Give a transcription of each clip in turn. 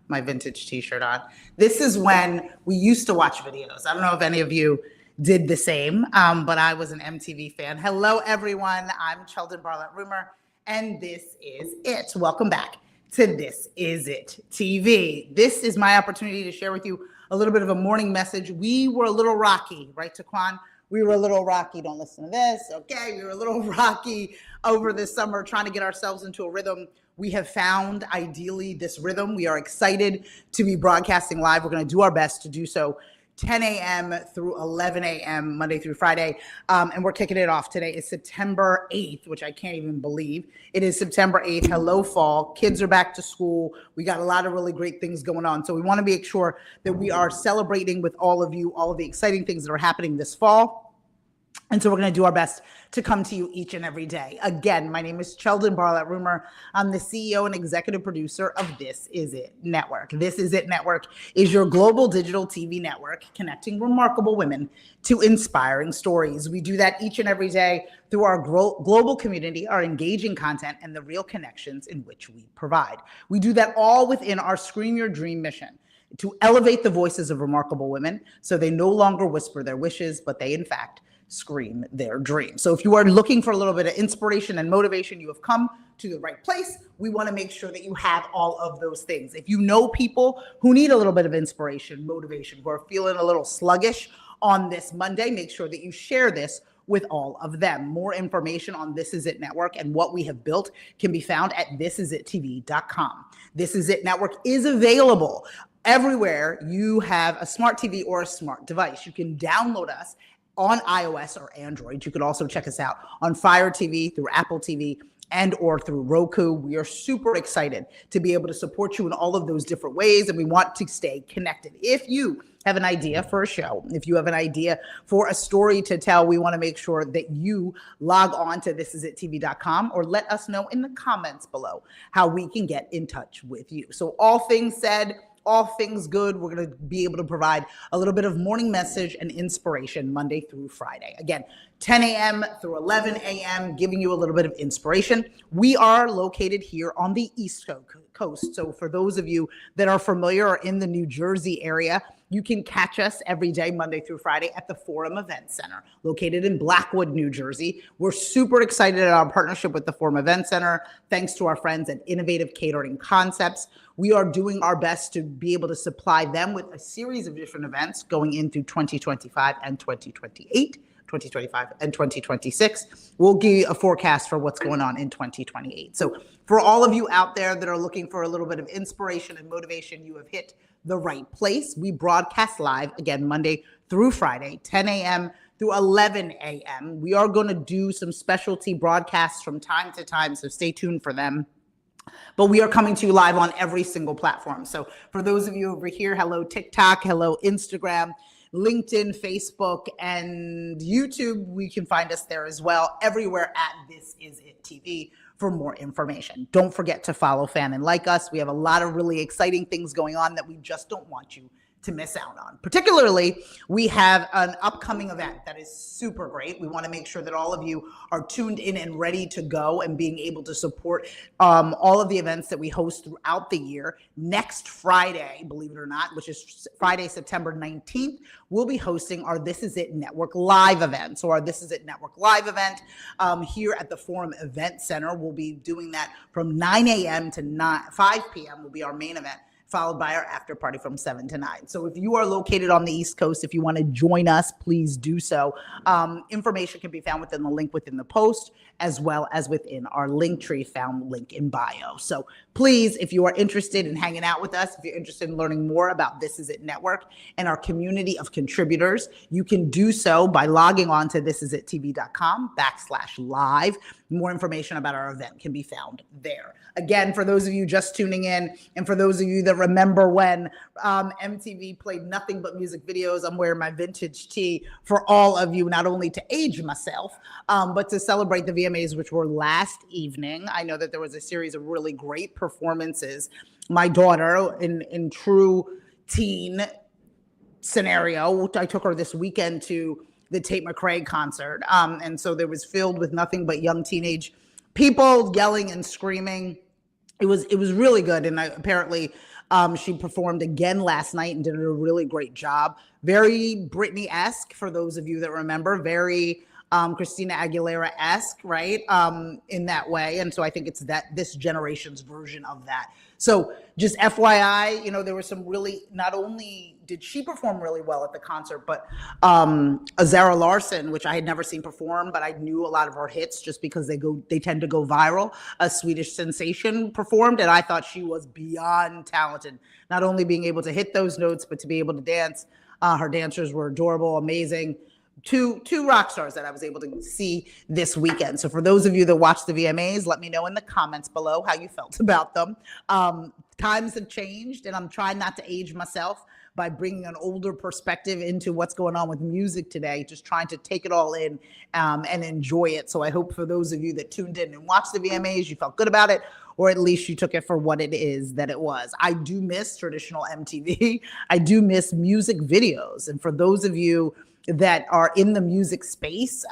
my vintage t-shirt on. This is when we used to watch videos. I don't know if any of you did the same, but I was an MTV fan. Hello, everyone. I'm Cheldin Rumor, and this is it. Welcome back to This Is It TV. This is my opportunity to share with you a little bit of a morning message. We were a little rocky, right, Taquan? We were a little rocky. Don't listen to this. Okay, we were a little rocky over this summer trying to get ourselves into a rhythm. We have found, ideally, this rhythm. We are excited to be broadcasting live. We're going to do our best to do so 10 a.m. through 11 a.m. Monday through Friday. And we're kicking it off. Today is September 8th, which I can't even believe. It is September 8th. Hello, fall. Kids are back to school. We got a lot of really great things going on. So we want to make sure that we are celebrating with all of you, all of the exciting things that are happening this fall. And so we're going to do our best to come to you each and every day. Again, my name is Cheldin Rumor. I'm the CEO and executive producer of This Is It Network. This Is It Network is your global digital TV network connecting remarkable women to inspiring stories. We do that each and every day through our global community, our engaging content, and the real connections in which we provide. We do that all within our Scream Your Dream mission to elevate the voices of remarkable women so they no longer whisper their wishes, but they, in fact, scream their dreams. So if you are looking for a little bit of inspiration and motivation, you have come to the right place. We want to make sure that you have all of those things. If you know people who need a little bit of inspiration, motivation, who are feeling a little sluggish on this Monday, make sure that you share this with all of them. More information on This Is It Network and what we have built can be found at thisisitTV.com. This Is It Network is available everywhere you have a smart TV or a smart device. You can download us on iOS or Android. You can also check us out on Fire TV, through Apple TV, and or through Roku. We are super excited to be able to support you in all of those different ways, and we want to stay connected. If you have an idea for a show, if you have an idea for a story to tell, we want to make sure that you log on to thisisitTV.com or let us know in the comments below how we can get in touch with you. So all things said, all things good. We're going to be able to provide a little bit of morning message and inspiration Monday through Friday. Again, 10 a.m. through 11 a.m., giving you a little bit of inspiration. We are located here on the East Coast. So for those of you that are familiar or in the New Jersey area, you can catch us every day, Monday through Friday, at the Forum Event Center, located in Blackwood, New Jersey. We're super excited at our partnership with the Forum Event Center, thanks to our friends at Innovative Catering Concepts. We are doing our best to be able to supply them with a series of different events going into 2025 and 2028. 2025 and 2026. We'll give you a forecast for what's going on in 2028. So for all of you out there that are looking for a little bit of inspiration and motivation, you have hit the right place. We broadcast live, again, Monday through Friday, 10 a.m. through 11 a.m. We are going to do some specialty broadcasts from time to time, so stay tuned for them. But we are coming to you live on every single platform. So for those of you over here, hello TikTok, hello Instagram, LinkedIn, Facebook, and YouTube. We can find us there as well, everywhere at This Is It TV for more information. Don't forget to follow, fan, and like us. We have a lot of really exciting things going on that we just don't want you to miss out on. Particularly, we have an upcoming event that is super great. We want to make sure that all of you are tuned in and ready to go and being able to support all of the events that we host throughout the year. Next Friday, believe it or not, which is Friday, September 19th, we'll be hosting our This Is It Network Live event. So our This Is It Network Live event here at the Forum Event Center. We'll be doing that from 9 a.m. to 5 p.m. will be our main event, followed by our after party from 7 to 9. So if you are located on the East Coast, if you want to join us, please do so. Information can be found within the link within the post, as well as within our link tree found link in bio. So please, if you are interested in hanging out with us, if you're interested in learning more about This Is It Network and our community of contributors, you can do so by logging on to thisisitTV.com/live. More information about our event can be found there. Again, for those of you just tuning in, and for those of you that remember when MTV played nothing but music videos, I'm wearing my vintage tee for all of you, not only to age myself, but to celebrate the VMAs, which were last evening. I know that there was a series of really great performances. My daughter, in true teen scenario, I took her this weekend to the Tate McRae concert. And so there was filled with nothing but young teenage people yelling and screaming. It was really good. And apparently She performed again last night and did a really great job. Very Britney-esque, for those of you that remember, very Christina Aguilera-esque, right? In that way. And so I think it's this generation's version of that. So just FYI, there was some really, not only did she perform really well at the concert, but Zara Larsson, which I had never seen perform, but I knew a lot of her hits just because they tend to go viral. A Swedish sensation performed, and I thought she was beyond talented, not only being able to hit those notes, but to be able to dance. Her dancers were adorable, amazing. Two rock stars that I was able to see this weekend. So for those of you that watch the VMAs, let me know in the comments below how you felt about them. Times have changed, and I'm trying not to age myself by bringing an older perspective into what's going on with music today, just trying to take it all in and enjoy it. So I hope for those of you that tuned in and watched the VMAs, you felt good about it, or at least you took it for what it is that it was. I do miss traditional MTV. I do miss music videos. And for those of you that are in the music space,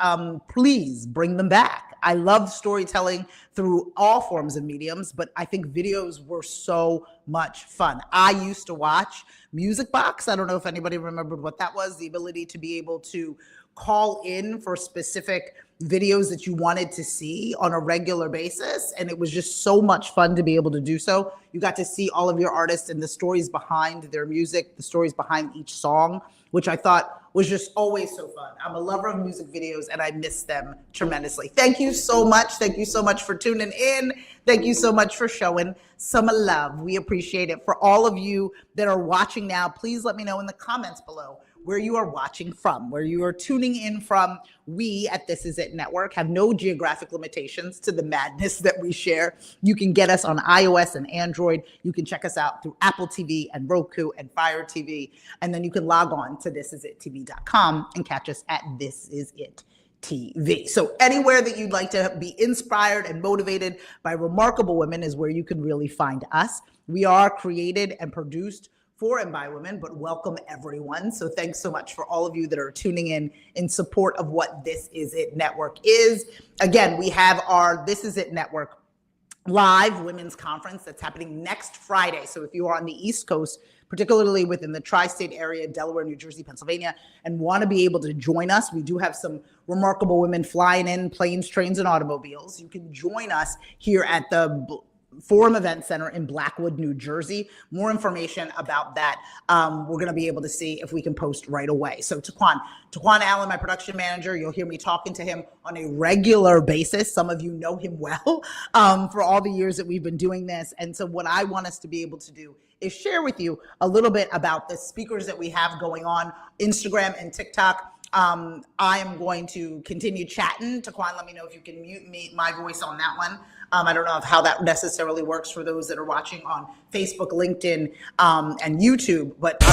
please bring them back. I love storytelling through all forms of mediums, but I think videos were so much fun. I used to watch Music Box. I don't know if anybody remembered what that was, the ability to be able to call in for specific videos that you wanted to see on a regular basis. And it was just so much fun to be able to do so. You got to see all of your artists and the stories behind their music, the stories behind each song, which I thought was just always so fun. I'm a lover of music videos and I miss them tremendously. Thank you so much. Thank you so much for tuning in. Thank you so much for showing some love. We appreciate it. For all of you that are watching now, please let me know in the comments below where you are watching from, where you are tuning in from. We at This Is It Network have no geographic limitations to the madness that we share. You can get us on iOS and Android. You can check us out through Apple TV and Roku and Fire TV. And then you can log on to thisisItTV.com and catch us at This Is It TV. So anywhere that you'd like to be inspired and motivated by remarkable women is where you can really find us. We are created and produced for and by women, but welcome everyone. So thanks so much for all of you that are tuning in support of what This Is It Network is. Again, we have our This Is It Network live women's conference that's happening next Friday. So if you are on the East Coast, particularly within the tri-state area, Delaware, New Jersey, Pennsylvania, and want to be able to join us, we do have some remarkable women flying in planes, trains, and automobiles. You can join us here at the Forum Event Center in Blackwood, New Jersey. More information about that, we're going to be able to see if we can post right away. So Taquan Allen, my production manager, you'll hear me talking to him on a regular basis. Some of you know him well for all the years that we've been doing this. And so what I want us to be able to do is share with you a little bit about the speakers that we have going on Instagram and TikTok. I am going to continue chatting. Taquan, let me know if you can mute my voice on that one. I don't know how that necessarily works for those that are watching on Facebook, LinkedIn, and YouTube, but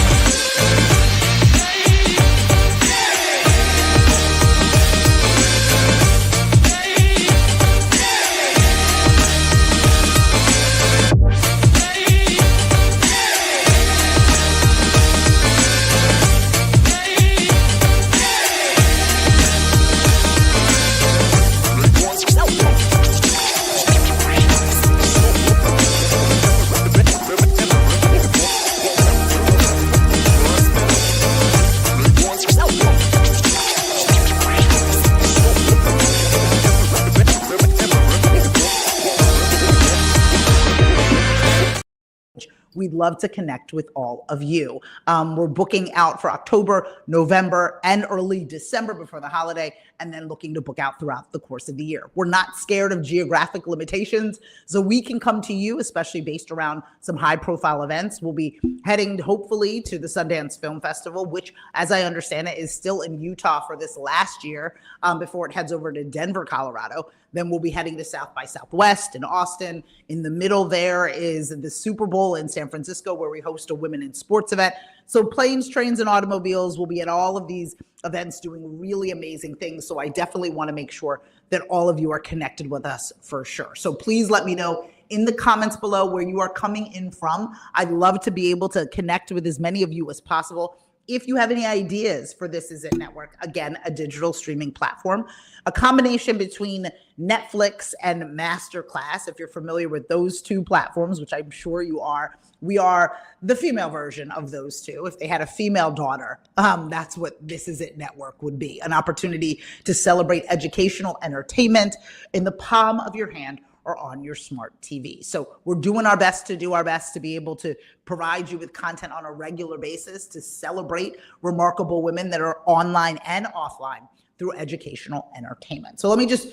we'd love to connect with all of you. We're booking out for October, November, and early December before the holiday, and then looking to book out throughout the course of the year. We're not scared of geographic limitations, so we can come to you, especially based around some high-profile events. We'll be heading, hopefully, to the Sundance Film Festival, which, as I understand it, is still in Utah for this last year before it heads over to Denver, Colorado. Then we'll be heading to South by Southwest in Austin. In the middle there is the Super Bowl in San Francisco, where we host a women in sports event. So planes, trains, and automobiles will be at all of these events doing really amazing things. So I definitely want to make sure that all of you are connected with us for sure. So please let me know in the comments below where you are coming in from. I'd love to be able to connect with as many of you as possible. If you have any ideas for This Is It Network, again, a digital streaming platform, a combination between Netflix and Masterclass, if you're familiar with those two platforms, which I'm sure you are, we are the female version of those two. If they had a female daughter, that's what This Is It Network would be, an opportunity to celebrate educational entertainment in the palm of your hand or on your smart TV. So we're doing our best to be able to provide you with content on a regular basis to celebrate remarkable women that are online and offline through educational entertainment. So let me just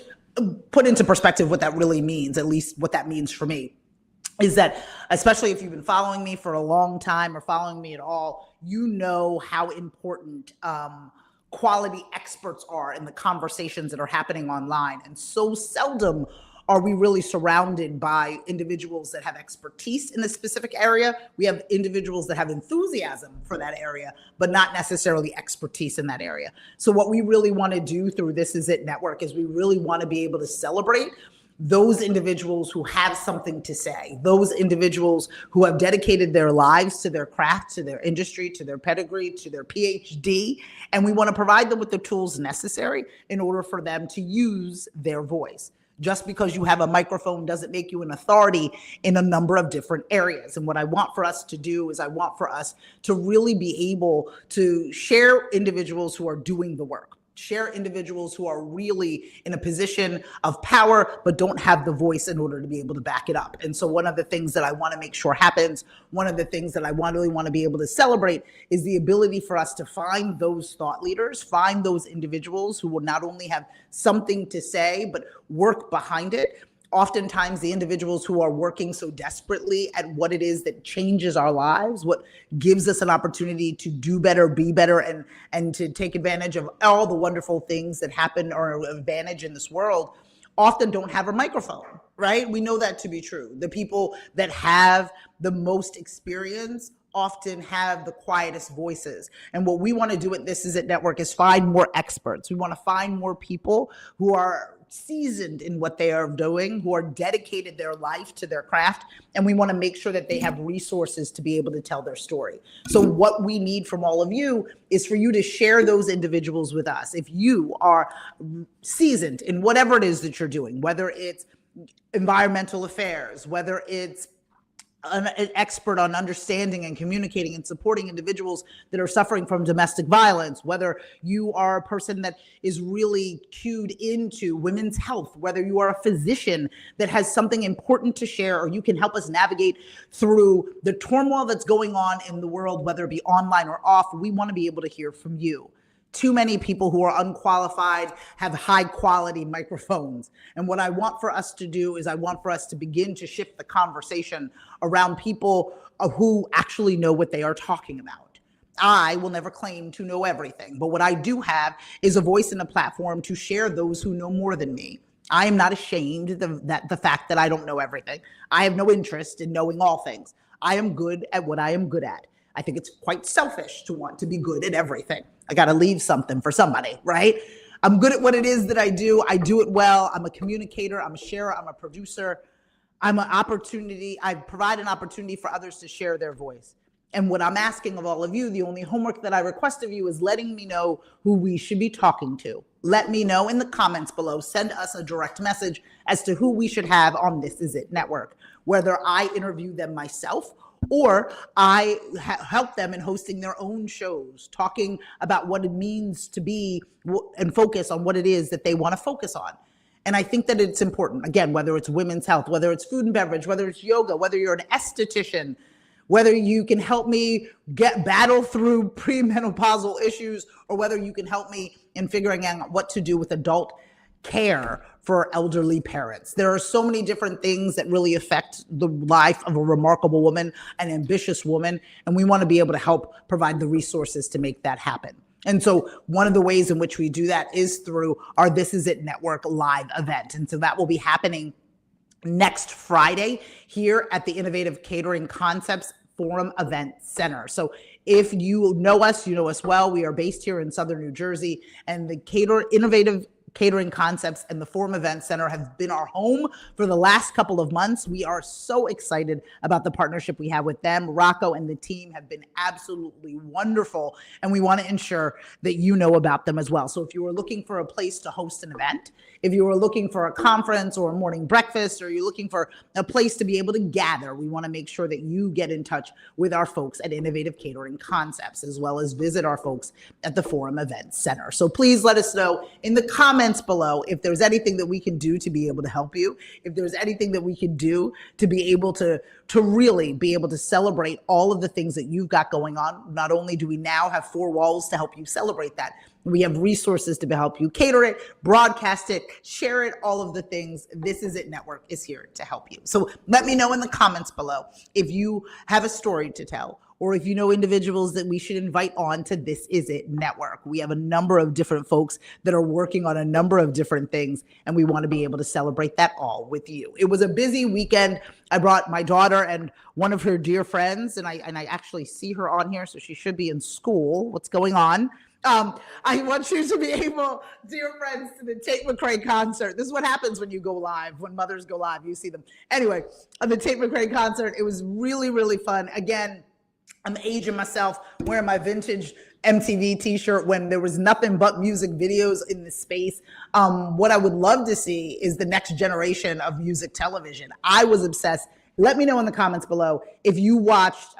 put into perspective what that really means, at least what that means for me. Is that, especially if you've been following me for a long time or following me at all, you know how important quality experts are in the conversations that are happening online. And so seldom are we really surrounded by individuals that have expertise in a specific area. We have individuals that have enthusiasm for that area, but not necessarily expertise in that area. So what we really want to do through This Is It Network is we really want to be able to celebrate those individuals who have something to say, those individuals who have dedicated their lives to their craft, to their industry, to their pedigree, to their PhD, and we want to provide them with the tools necessary in order for them to use their voice. Just because you have a microphone doesn't make you an authority in a number of different areas. And what I want for us to do is I want for us to really be able to share individuals who are doing the work. Share individuals who are really in a position of power, but don't have the voice in order to be able to back it up. And so one of the things that I want to make sure happens, one of the things that I really want to be able to celebrate is the ability for us to find those thought leaders, find those individuals who will not only have something to say, but work behind it. Oftentimes the individuals who are working so desperately at what it is that changes our lives, what gives us an opportunity to do better, be better, and to take advantage of all the wonderful things that happen or advantage in this world, often don't have a microphone, right? We know that to be true. The people that have the most experience often have the quietest voices. And what we want to do at This Is It Network is find more experts. We want to find more people who are seasoned in what they are doing, who are dedicated their life to their craft, and we want to make sure that they have resources to be able to tell their story. So what we need from all of you is for you to share those individuals with us. If you are seasoned in whatever it is that you're doing, whether it's environmental affairs, whether it's an expert on understanding and communicating and supporting individuals that are suffering from domestic violence, whether you are a person that is really cued into women's health, whether you are a physician that has something important to share, or you can help us navigate through the turmoil that's going on in the world, whether it be online or off, we want to be able to hear from you. Too many people who are unqualified have high quality microphones. And what I want for us to do is I want for us to begin to shift the conversation around people who actually know what they are talking about. I will never claim to know everything, but what I do have is a voice and a platform to share those who know more than me. I am not ashamed of the fact that I don't know everything. I have no interest in knowing all things. I am good at what I am good at. I think it's quite selfish to want to be good at everything. I got to leave something for somebody, right? I'm good at what it is that I do. I do it well. I'm a communicator. I'm a sharer. I'm a producer. I'm an opportunity. I provide an opportunity for others to share their voice. And what I'm asking of all of you, the only homework that I request of you is letting me know who we should be talking to. Let me know in the comments below. Send us a direct message as to who we should have on This Is It Network, whether I interview them myself or I help them in hosting their own shows, talking about what it means to be and focus on what it is that they want to focus on. And I think that it's important, again, whether it's women's health, whether it's food and beverage, whether it's yoga, whether you're an esthetician, whether you can help me battle through premenopausal issues, or whether you can help me in figuring out what to do with adult care for elderly parents. There are so many different things that really affect the life of a remarkable woman, an ambitious woman, and we want to be able to help provide the resources to make that happen. And so one of the ways in which we do that is through our This Is It Network live event. And so that will be happening next Friday here at the Innovative Catering Concepts Forum Event Center. So if you know us well. We are based here in Southern New Jersey, and the Innovative Catering Concepts and the Forum Event Center have been our home for the last couple of months. We are so excited about the partnership we have with them. Rocco and the team have been absolutely wonderful, and we want to ensure that you know about them as well. So if you are looking for a place to host an event, if you are looking for a conference or a morning breakfast, or you're looking for a place to be able to gather, we want to make sure that you get in touch with our folks at Innovative Catering Concepts, as well as visit our folks at the Forum Event Center. So please let us know in the comments below if there's anything that we can do to be able to help you, if there's anything that we can do to be able to really be able to celebrate all of the things that you've got going on. Not only do we now have 4 walls to help you celebrate that, we have resources to help you cater it, broadcast it, share it, all of the things. This Is It Network is here to help you. So let me know in the comments below if you have a story to tell, or if you know individuals that we should invite on to This Is It Network. We have a number of different folks that are working on a number of different things, and we want to be able to celebrate that all with you. It was a busy weekend. I brought my daughter and one of her dear friends, and I actually see her on here, so she should be in school. What's going on? I want you to be able, dear friends, to the Tate McRae concert. This is what happens when you go live, when mothers go live, you see them. Anyway, on the Tate McRae concert, it was really, really fun. Again, I'm aging myself, wearing my vintage MTV t-shirt when there was nothing but music videos in the space. What I would love to see is the next generation of music television. I was obsessed. Let me know in the comments below if you watched,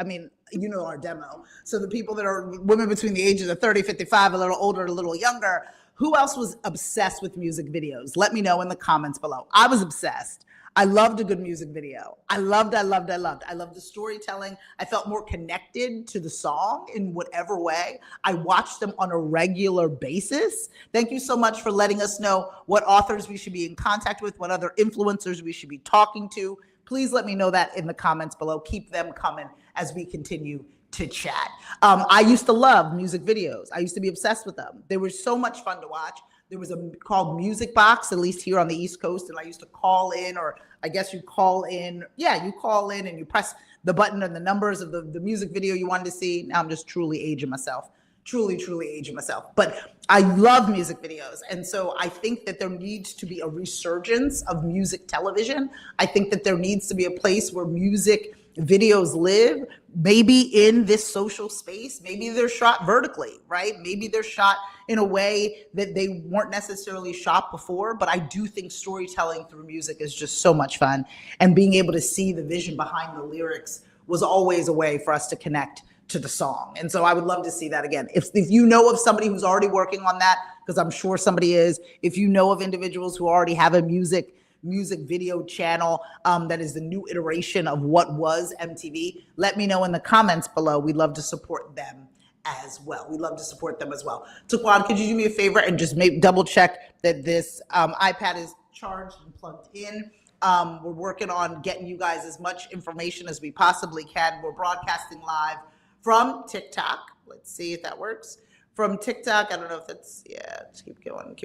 you know our demo. So the people that are women between the ages of 30, 55, a little older, a little younger, who else was obsessed with music videos? Let me know in the comments below. I was obsessed. I loved a good music video. I loved the storytelling. I felt more connected to the song in whatever way. I watched them on a regular basis. Thank you so much for letting us know what authors we should be in contact with, what other influencers we should be talking to. Please let me know that in the comments below. Keep them coming as we continue to chat. I used to love music videos. I used to be obsessed with them. They were so much fun to watch. There was a called Music Box, at least here on the East Coast, and I used to call in, or I guess you call in. Yeah, you call in and you press the button and the numbers of the music video you wanted to see. Now I'm just truly aging myself. Truly aging myself. But I love music videos. And so I think that there needs to be a resurgence of music television. I think that there needs to be a place where music videos live, maybe in this social space. Maybe they're shot vertically, right? Maybe they're shot in a way that they weren't necessarily shot before. But I do think storytelling through music is just so much fun. And being able to see the vision behind the lyrics was always a way for us to connect to the song. And so I would love to see that again. If you know of somebody who's already working on that, because I'm sure somebody is, if you know of individuals who already have a music video channel that is the new iteration of what was MTV, let me know in the comments below. We'd love to support them as well. Taquan, could you do me a favor and just double check that this iPad is charged and plugged in? We're working on getting you guys as much information as we possibly can. We're broadcasting live from TikTok. Let's see if that works. From TikTok, I don't know if that's, yeah, just keep going.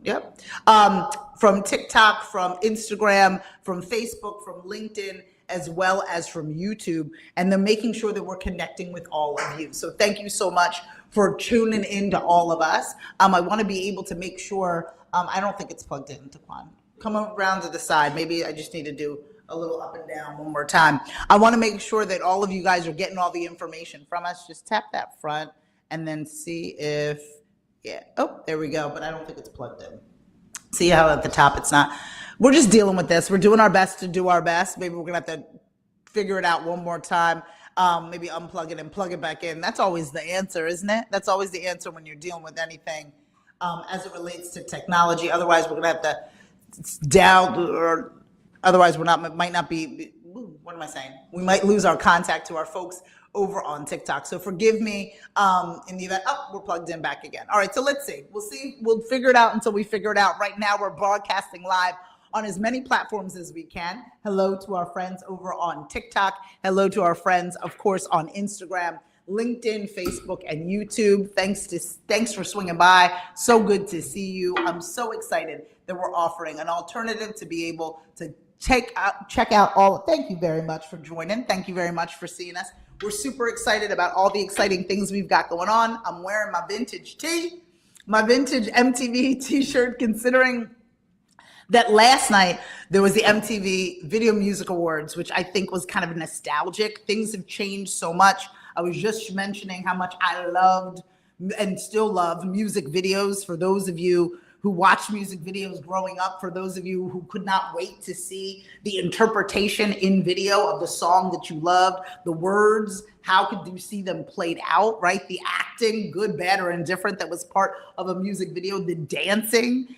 Yep. From TikTok, from Instagram, from Facebook, from LinkedIn, as well as from YouTube. And then making sure that we're connecting with all of you. So thank you so much for tuning in to all of us. I want to be able to make sure, I don't think it's plugged in, Taquan. Come around to the side. Maybe I just need to do a little up and down one more time. I want to make sure that all of you guys are getting all the information from us. Just tap that front and then see if, yeah, oh, there we go. But I don't think it's plugged in. See how at the top it's not. We're just dealing with this. We're doing our best to do our best. Maybe we're going to have to figure it out one more time. Maybe unplug it and plug it back in. That's always the answer, isn't it? That's always the answer when you're dealing with anything as it relates to technology. Otherwise, we're going to have to or otherwise might not be, what am I saying? We might lose our contact to our folks over on TikTok. So forgive me in the event, we're plugged in back again. All right, so let's see. We'll figure it out until we figure it out. Right now, we're broadcasting live on as many platforms as we can. Hello to our friends over on TikTok. Hello to our friends, of course, on Instagram, LinkedIn, Facebook, and YouTube. Thanks for swinging by. So good to see you. I'm so excited that we're offering an alternative to be able to check out all. Thank you very much for joining. Thank you very much for seeing us. We're super excited about all the exciting things we've got going on. I'm wearing my vintage tee. my vintage MTV t-shirt, considering that last night there was the MTV Video Music Awards, which I think was kind of nostalgic. Things have changed so much. I was just mentioning how much I loved and still love music videos. For those of you who watched music videos growing up, for those of you who could not wait to see the interpretation in video of the song that you loved, the words, how could you see them played out, right? The acting, good, bad, or indifferent, that was part of a music video, the dancing,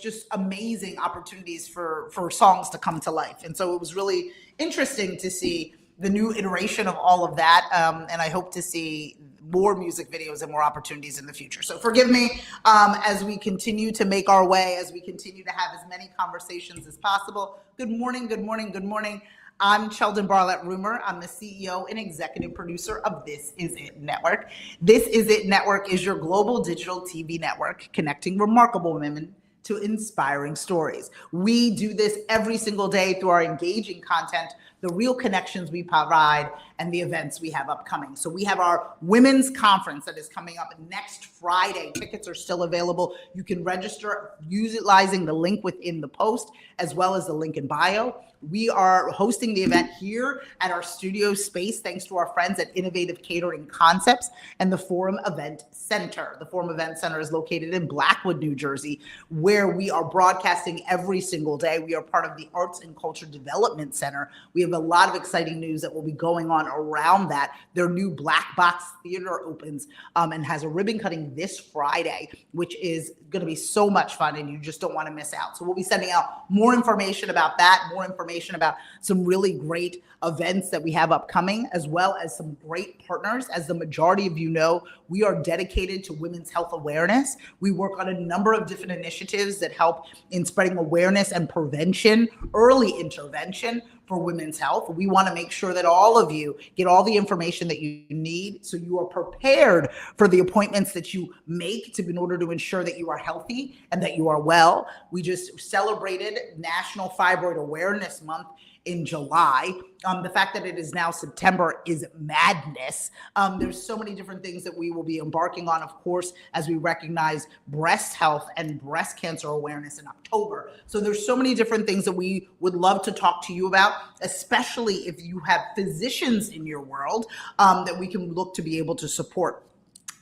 just amazing opportunities for songs to come to life. And so it was really interesting to see the new iteration of all of that. And I hope to see more music videos and more opportunities in the future. So forgive me as we continue to make our way, as we continue to have as many conversations as possible. Good morning, good morning, good morning. I'm Cheldin Barlett-Rumer. I'm the CEO and executive producer of This Is It Network. This Is It Network is your global digital TV network connecting remarkable women to inspiring stories. We do this every single day through our engaging content, the real connections we provide, and the events we have upcoming. So we have our women's conference that is coming up next Friday. Tickets are still available. You can register utilizing the link within the post, as well as the link in bio. We are hosting the event here at our studio space, thanks to our friends at Innovative Catering Concepts and the Forum Event Center. The Forum Event Center is located in Blackwood, New Jersey, where we are broadcasting every single day. We are part of the Arts and Culture Development Center. We have a lot of exciting news that will be going on around that. Their new Black Box Theater opens and has a ribbon cutting this Friday, which is going to be so much fun, and you just don't want to miss out. So we'll be sending out more information about that, more information about some really great events that we have upcoming, as well as some great partners. As the majority of you know, we are dedicated to women's health awareness. We work on a number of different initiatives that help in spreading awareness and prevention, early intervention for women's health. We want to make sure that all of you get all the information that you need so you are prepared for the appointments that you make in order to ensure that you are healthy and that you are well. We just celebrated National Fibroid Awareness Month in July. The fact that it is now September is madness. There's so many different things that we will be embarking on, of course, as we recognize breast health and breast cancer awareness in October. So there's so many different things that we would love to talk to you about, especially if you have physicians in your world that we can look to be able to support.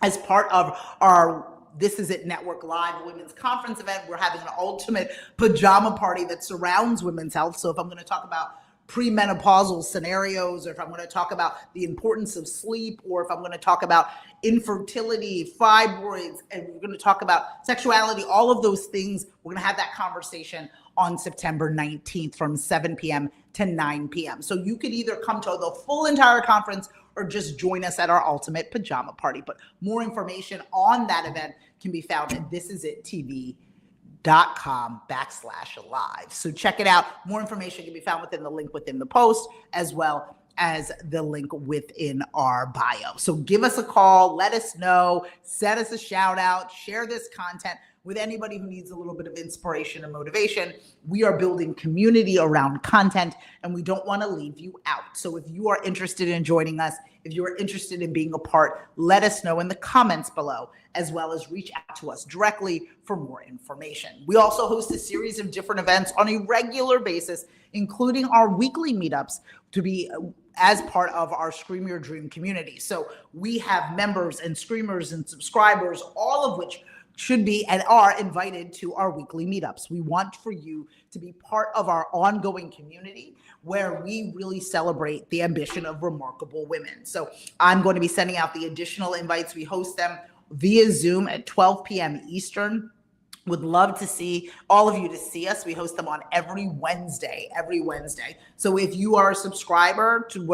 As part of our This Is It Network Live Women's Conference event, we're having an ultimate pajama party that surrounds women's health. So if I'm going to talk about premenopausal scenarios, or if I'm going to talk about the importance of sleep, or if I'm going to talk about infertility, fibroids, and we're going to talk about sexuality, all of those things, we're going to have that conversation on September 19th from 7 p.m. to 9 p.m. So you could either come to the full entire conference or just join us at our ultimate pajama party. But more information on that event can be found at thisisitTV.com/live. So check it out. More information can be found within the link within the post, as well as the link within our bio. So give us a call, let us know, send us a shout out, share this content with anybody who needs a little bit of inspiration and motivation. We are building community around content, and we don't want to leave you out. So if you are interested in joining us, if you are interested in being a part, let us know in the comments below, as well as reach out to us directly for more information. We also host a series of different events on a regular basis, including our weekly meetups, to be as part of our Scream Your Dream community. So we have members and screamers and subscribers, all of which should be and are invited to our weekly meetups. We want for you to be part of our ongoing community where we really celebrate the ambition of remarkable women. So I'm going to be sending out the additional invites. We host them via Zoom at 12 p.m. Eastern. Would love to see all of you to see us. We host them on every Wednesday. So if you are a subscriber to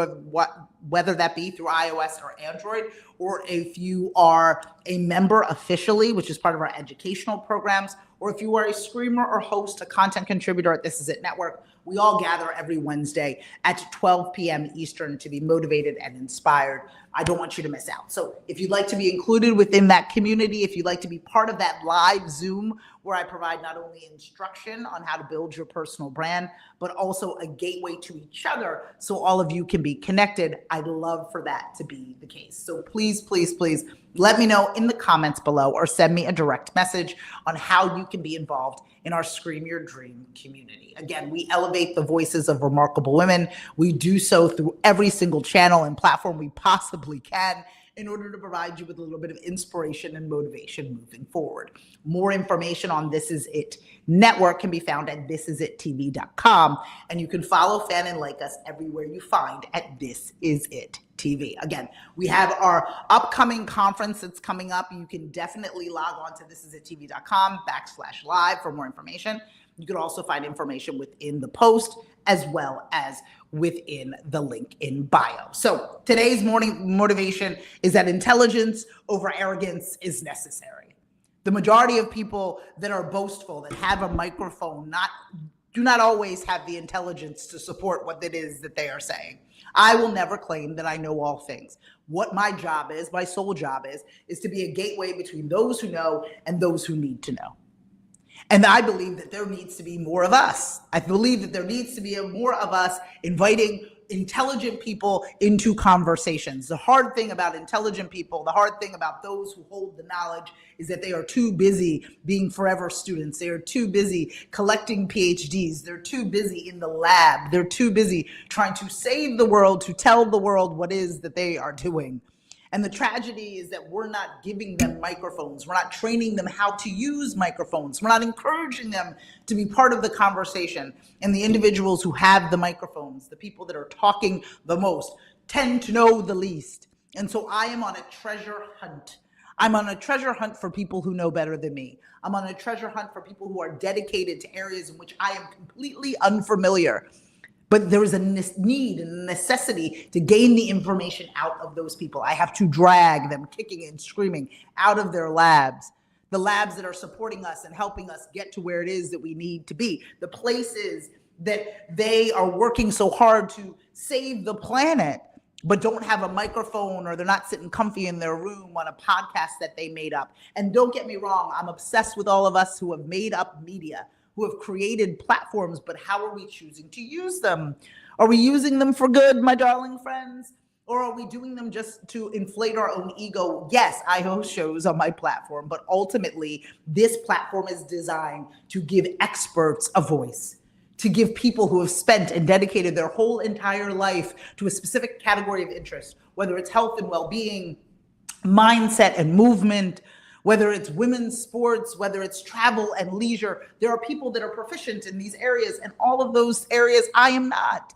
whether that be through iOS or Android, or if you are a member officially, which is part of our educational programs, or if you are a screamer or host, a content contributor at This Is It Network, we all gather every Wednesday at 12 p.m. Eastern to be motivated and inspired. I don't want you to miss out. So if you'd like to be included within that community, if you'd like to be part of that live Zoom where I provide not only instruction on how to build your personal brand, but also a gateway to each other so all of you can be connected. I'd love for that to be the case. So please, please, please let me know in the comments below or send me a direct message on how you can be involved in our Scream Your Dream community. Again, we elevate the voices of remarkable women. We do so through every single channel and platform we possibly can in order to provide you with a little bit of inspiration and motivation moving forward. More information on This Is It Network can be found at thisisItTV.com, and you can follow, fan, and like us everywhere you find at This Is It TV. Again, we have our upcoming conference that's coming up. You can definitely log on to thisisItTV.com/live for more information. You can also find information within the post as well as within the link in bio. So today's morning motivation is that intelligence over arrogance is necessary. The majority of people that are boastful, that have a microphone, do not always have the intelligence to support what it is that they are saying. I will never claim that I know all things. What my job is, my sole job is to be a gateway between those who know and those who need to know. And I believe that there needs to be more of us. I believe that there needs to be more of us inviting intelligent people into conversations. The hard thing about intelligent people, the hard thing about those who hold the knowledge is that they are too busy being forever students. They are too busy collecting PhDs. They're too busy in the lab. They're too busy trying to save the world, to tell the world what is that they are doing. And the tragedy is that we're not giving them microphones. We're not training them how to use microphones. We're not encouraging them to be part of the conversation. And the individuals who have the microphones, the people that are talking the most, tend to know the least. And so I am on a treasure hunt. I'm on a treasure hunt for people who know better than me. I'm on a treasure hunt for people who are dedicated to areas in which I am completely unfamiliar. But there is a need and a necessity to gain the information out of those people. I have to drag them kicking and screaming out of their labs, the labs that are supporting us and helping us get to where it is that we need to be, the places that they are working so hard to save the planet, but don't have a microphone, or they're not sitting comfy in their room on a podcast that they made up. And don't get me wrong, I'm obsessed with all of us who have made up media, who have created platforms, but how are we choosing to use them? Are we using them for good, my darling friends? Or are we doing them just to inflate our own ego? Yes, I host shows on my platform, but ultimately this platform is designed to give experts a voice, to give people who have spent and dedicated their whole entire life to a specific category of interest, whether it's health and well-being, mindset and movement, whether it's women's sports, whether it's travel and leisure. There are people that are proficient in these areas, and all of those areas I am not.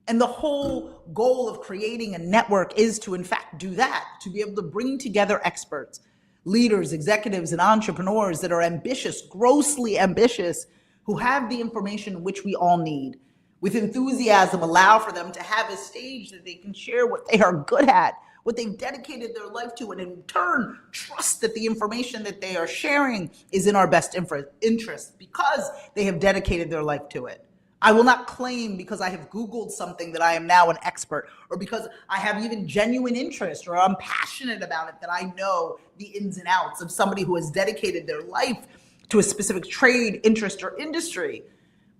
And the whole goal of creating a network is to, in fact, do that, to be able to bring together experts, leaders, executives, and entrepreneurs that are ambitious, grossly ambitious, who have the information which we all need. With enthusiasm, allow for them to have a stage that they can share what they are good at, what they've dedicated their life to, and in turn, trust that the information that they are sharing is in our best interest because they have dedicated their life to it. I will not claim because I have Googled something that I am now an expert, or because I have even genuine interest or I'm passionate about it that I know the ins and outs of somebody who has dedicated their life to a specific trade, interest, or industry.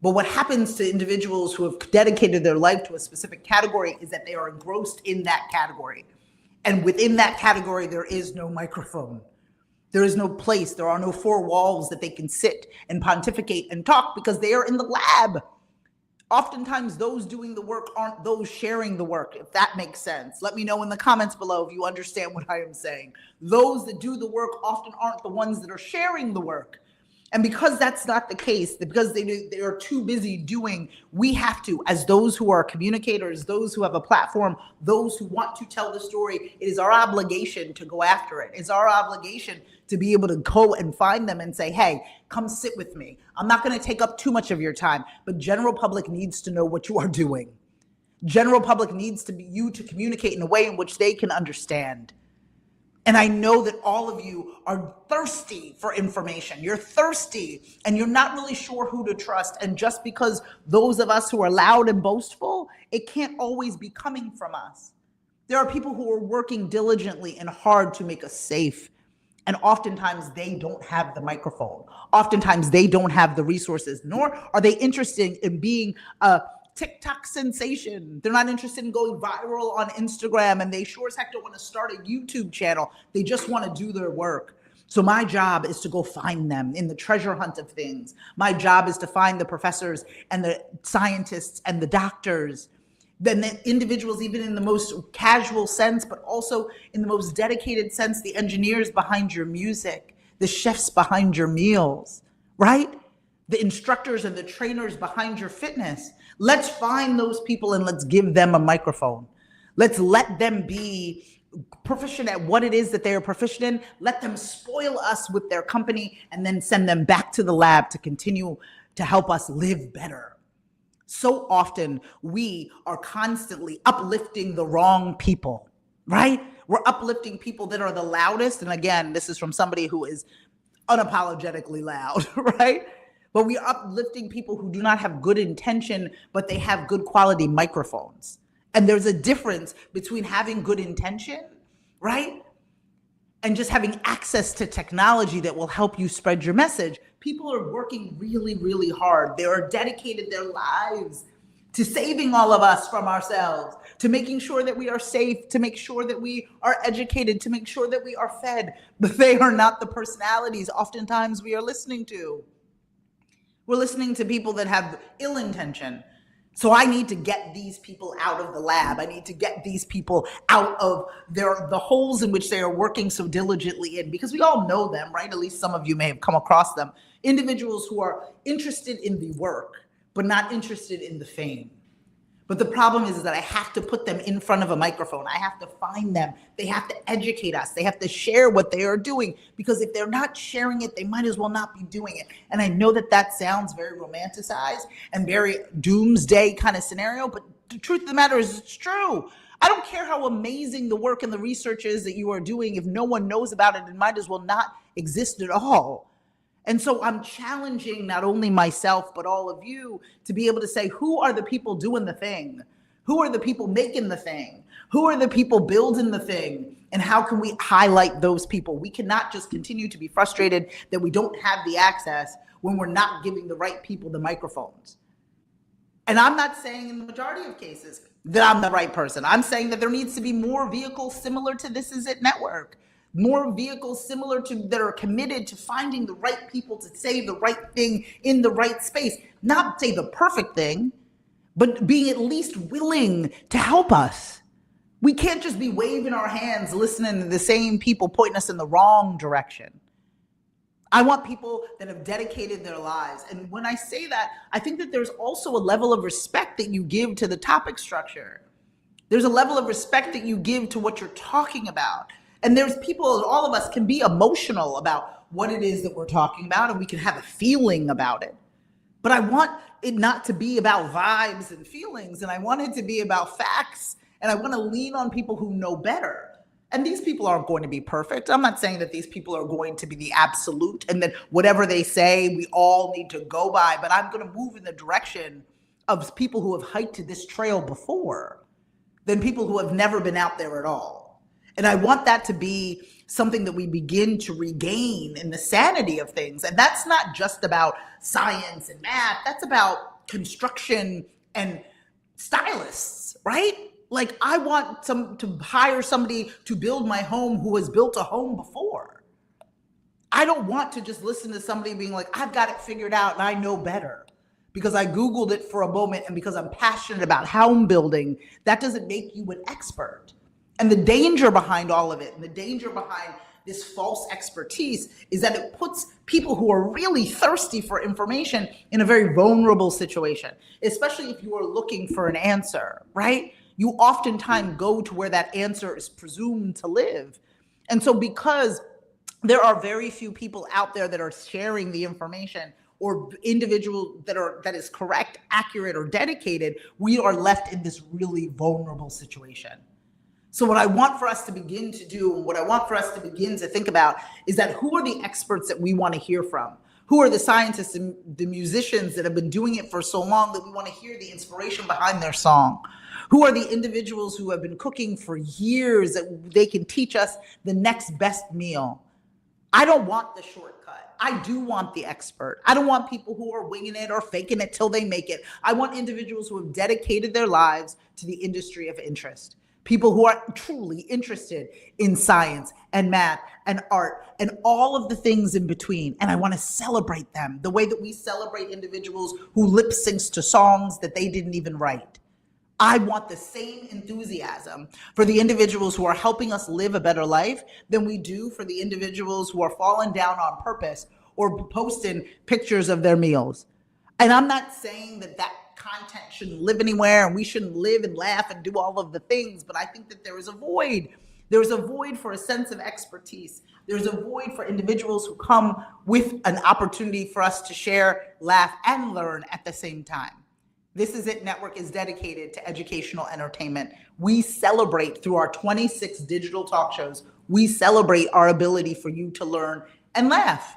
But what happens to individuals who have dedicated their life to a specific category is that they are engrossed in that category. And within that category, there is no microphone. There is no place. There are no four walls that they can sit and pontificate and talk because they are in the lab. Oftentimes, those doing the work aren't those sharing the work, if that makes sense. Let me know in the comments below if you understand what I am saying. Those that do the work often aren't the ones that are sharing the work. And because that's not the case, because they are too busy doing, we have to, as those who are communicators, those who have a platform, those who want to tell the story, it is our obligation to go after it. It's our obligation to be able to go and find them and say, hey, come sit with me. I'm not going to take up too much of your time, but general public needs to know what you are doing. General public needs you to communicate in a way in which they can understand. And I know that all of you are thirsty for information. You're thirsty and you're not really sure who to trust. And just because those of us who are loud and boastful, it can't always be coming from us. There are people who are working diligently and hard to make us safe And oftentimes they don't have the microphone. Oftentimes they don't have the resources, nor are they interested in being a TikTok sensation. They're not interested in going viral on Instagram, and they sure as heck don't want to start a YouTube channel. They just want to do their work. So my job is to go find them in the treasure hunt of things. My job is to find the professors and the scientists and the doctors, then the individuals, even in the most casual sense, but also in the most dedicated sense, the engineers behind your music, the chefs behind your meals, right? The instructors and the trainers behind your fitness. Let's find those people and let's give them a microphone. Let's let them be proficient at what it is that they are proficient in. Let them spoil us with their company and then send them back to the lab to continue to help us live better. So often we are constantly uplifting the wrong people, right? We're uplifting people that are the loudest. And again, this is from somebody who is unapologetically loud, right? But we are uplifting people who do not have good intention, but they have good quality microphones. And there's a difference between having good intention, right? And just having access to technology that will help you spread your message. People are working really, really hard. They are dedicated their lives to saving all of us from ourselves, to making sure that we are safe, to make sure that we are educated, to make sure that we are fed. But they are not the personalities oftentimes we are listening to. We're listening to people that have ill intention. So I need to get these people out of the lab. I need to get these people out of the holes in which they are working so diligently in, because we all know them, right? At least some of you may have come across them. Individuals who are interested in the work, but not interested in the fame. But the problem is that I have to put them in front of a microphone. I have to find them. They have to educate us. They have to share what they are doing, because if they're not sharing it, they might as well not be doing it. And I know that that sounds very romanticized and very doomsday kind of scenario, but the truth of the matter is it's true. I don't care how amazing the work and the research is that you are doing. If no one knows about it, it might as well not exist at all. And so I'm challenging not only myself, but all of you to be able to say, who are the people doing the thing? Who are the people making the thing? Who are the people building the thing? And how can we highlight those people? We cannot just continue to be frustrated that we don't have the access when we're not giving the right people the microphones. And I'm not saying in the majority of cases that I'm the right person. I'm saying that there needs to be more vehicles similar to This Is It Network. More vehicles similar to that are committed to finding the right people to say the right thing in the right space. Not say the perfect thing, but being at least willing to help us. We can't just be waving our hands, listening to the same people pointing us in the wrong direction. I want people that have dedicated their lives. And when I say that, I think that there's also a level of respect that you give to the topic structure. There's a level of respect that you give to what you're talking about. And there's people, all of us can be emotional about what it is that we're talking about, and we can have a feeling about it. But I want it not to be about vibes and feelings, and I want it to be about facts, and I want to lean on people who know better. And these people aren't going to be perfect. I'm not saying that these people are going to be the absolute, and that whatever they say, we all need to go by, but I'm going to move in the direction of people who have hiked this trail before than people who have never been out there at all. And I want that to be something that we begin to regain in the sanity of things. And that's not just about science and math. That's about construction and stylists, right? Like, I want to hire somebody to build my home who has built a home before. I don't want to just listen to somebody being like, I've got it figured out and I know better because I Googled it for a moment and because I'm passionate about home building. That doesn't make you an expert. And the danger behind all of it, and the danger behind this false expertise, is that it puts people who are really thirsty for information in a very vulnerable situation, especially if you are looking for an answer, right? You oftentimes go to where that answer is presumed to live. And so because there are very few people out there that are sharing the information, or individual that is correct, accurate, or dedicated, we are left in this really vulnerable situation. So what I want for us to begin to do, and what I want for us to begin to think about, is that who are the experts that we want to hear from? Who are the scientists and the musicians that have been doing it for so long that we want to hear the inspiration behind their song? Who are the individuals who have been cooking for years that they can teach us the next best meal? I don't want the shortcut. I do want the expert. I don't want people who are winging it or faking it till they make it. I want individuals who have dedicated their lives to the industry of interest. People who are truly interested in science and math and art and all of the things in between. And I want to celebrate them the way that we celebrate individuals who lip syncs to songs that they didn't even write. I want the same enthusiasm for the individuals who are helping us live a better life than we do for the individuals who are falling down on purpose or posting pictures of their meals. And I'm not saying that content shouldn't live anywhere and we shouldn't live and laugh and do all of the things, but I think that there is a void. There is a void for a sense of expertise. There's a void for individuals who come with an opportunity for us to share, laugh, and learn at the same time. This Is It Network is dedicated to educational entertainment. We celebrate through our 26 digital talk shows, we celebrate our ability for you to learn and laugh.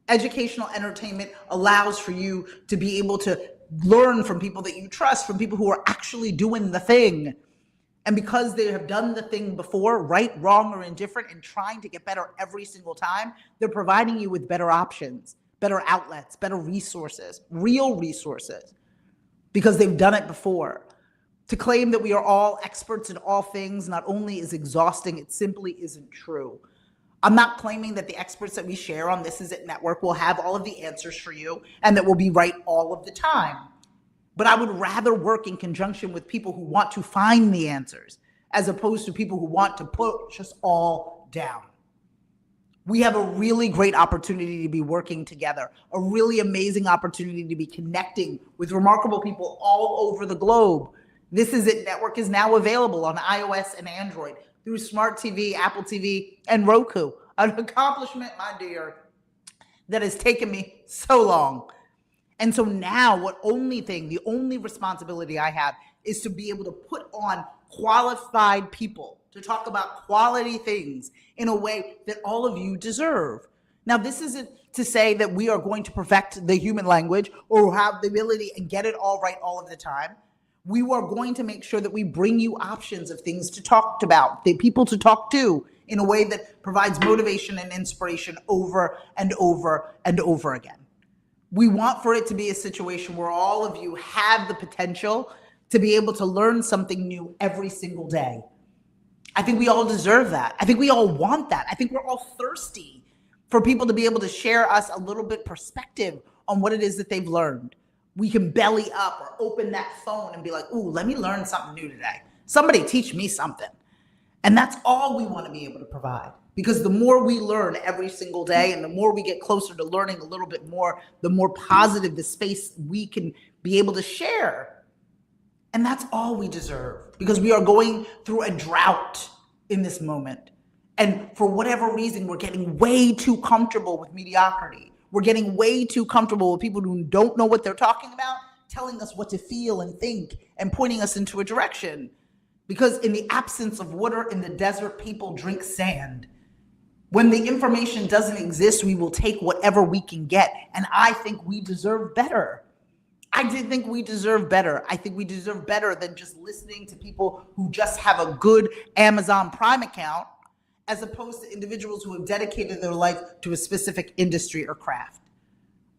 Educational entertainment allows for you to be able to learn from people that you trust, from people who are actually doing the thing. And because they have done the thing before, right, wrong, or indifferent, and trying to get better every single time, they're providing you with better options, better outlets, better resources, real resources, because they've done it before. To claim that we are all experts in all things not only is exhausting, it simply isn't true. I'm not claiming that the experts that we share on This Is It Network will have all of the answers for you and that we'll be right all of the time. But I would rather work in conjunction with people who want to find the answers as opposed to people who want to push us all down. We have a really great opportunity to be working together, a really amazing opportunity to be connecting with remarkable people all over the globe. This Is It Network is now available on iOS and Android through Smart TV, Apple TV, and Roku. An accomplishment, my dear, that has taken me so long. And so now the only responsibility I have is to be able to put on qualified people to talk about quality things in a way that all of you deserve. Now, this isn't to say that we are going to perfect the human language or have the ability and get it all right all of the time. We are going to make sure that we bring you options of things to talk about, the people to talk to in a way that provides motivation and inspiration over and over and over again. We want for it to be a situation where all of you have the potential to be able to learn something new every single day. I think we all deserve that. I think we all want that. I think we're all thirsty for people to be able to share us a little bit perspective on what it is that they've learned. We can belly up or open that phone and be like, ooh, let me learn something new today. Somebody teach me something. And that's all we want to be able to provide. Because the more we learn every single day and the more we get closer to learning a little bit more, the more positive the space we can be able to share. And that's all we deserve, because we are going through a drought in this moment. And for whatever reason, we're getting way too comfortable with mediocrity. We're getting way too comfortable with people who don't know what they're talking about, telling us what to feel and think and pointing us into a direction. Because in the absence of water in the desert, people drink sand. When the information doesn't exist, we will take whatever we can get. And I think we deserve better. I think we deserve better. I think we deserve better than just listening to people who just have a good Amazon Prime account, as opposed to individuals who have dedicated their life to a specific industry or craft.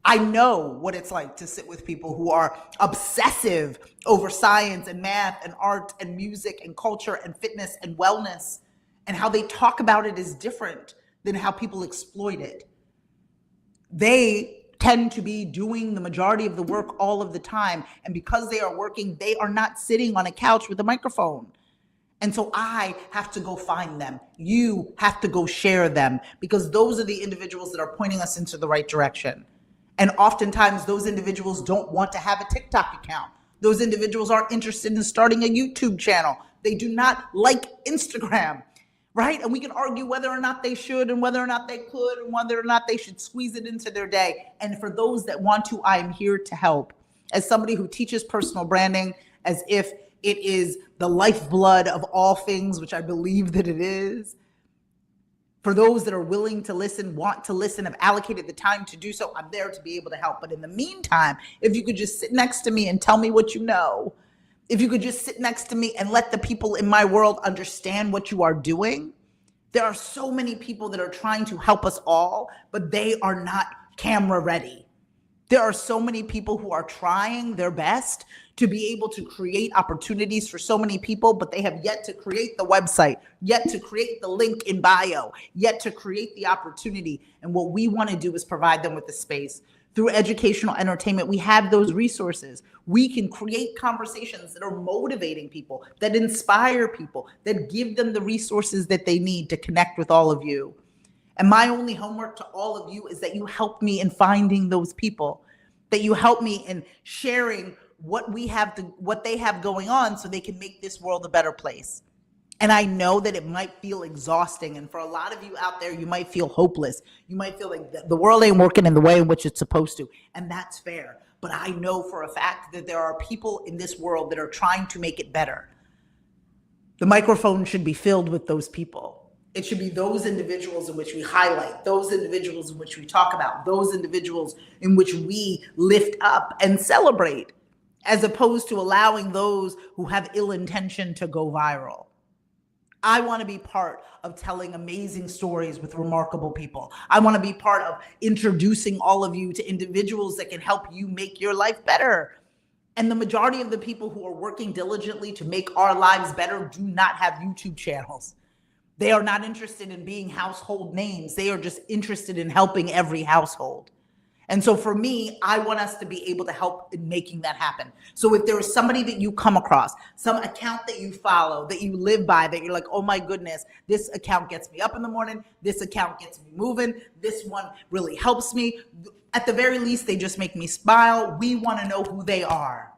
I know what it's like to sit with people who are obsessive over science and math and art and music and culture and fitness and wellness, and how they talk about it is different than how people exploit it. They tend to be doing the majority of the work all of the time. And because they are working, they are not sitting on a couch with a microphone. And so I have to go find them. You have to go share them, because those are the individuals that are pointing us into the right direction. And oftentimes those individuals don't want to have a TikTok account. Those individuals aren't interested in starting a YouTube channel. They do not like Instagram, right? And we can argue whether or not they should and whether or not they could and whether or not they should squeeze it into their day. And for those that want to, I am here to help. As somebody who teaches personal branding as if it is the lifeblood of all things, which I believe that it is. For those that are willing to listen, want to listen, have allocated the time to do so, I'm there to be able to help. But in the meantime, if you could just sit next to me and tell me what you know, if you could just sit next to me and let the people in my world understand what you are doing, There are so many people that are trying to help us all, but they are not camera ready. There are so many people who are trying their best to be able to create opportunities for so many people, but they have yet to create the website, yet to create the link in bio, yet to create the opportunity. And what we want to do is provide them with the space. Through educational entertainment, we have those resources. We can create conversations that are motivating people, that inspire people, that give them the resources that they need to connect with all of you. And my only homework to all of you is that you help me in finding those people, that you help me in sharing what they have going on so they can make this world a better place. And I know that it might feel exhausting. And for a lot of you out there, you might feel hopeless. You might feel like the world ain't working in the way in which it's supposed to. And that's fair. But I know for a fact that there are people in this world that are trying to make it better. The microphone should be filled with those people. It should be those individuals in which we highlight, those individuals in which we talk about, those individuals in which we lift up and celebrate, as opposed to allowing those who have ill intention to go viral. I want to be part of telling amazing stories with remarkable people. I want to be part of introducing all of you to individuals that can help you make your life better. And the majority of the people who are working diligently to make our lives better do not have YouTube channels. They are not interested in being household names. They are just interested in helping every household. And so for me, I want us to be able to help in making that happen. So if there is somebody that you come across, some account that you follow, that you live by, that you're like, oh my goodness, this account gets me up in the morning, this account gets me moving, this one really helps me. At the very least, they just make me smile. We want to know who they are.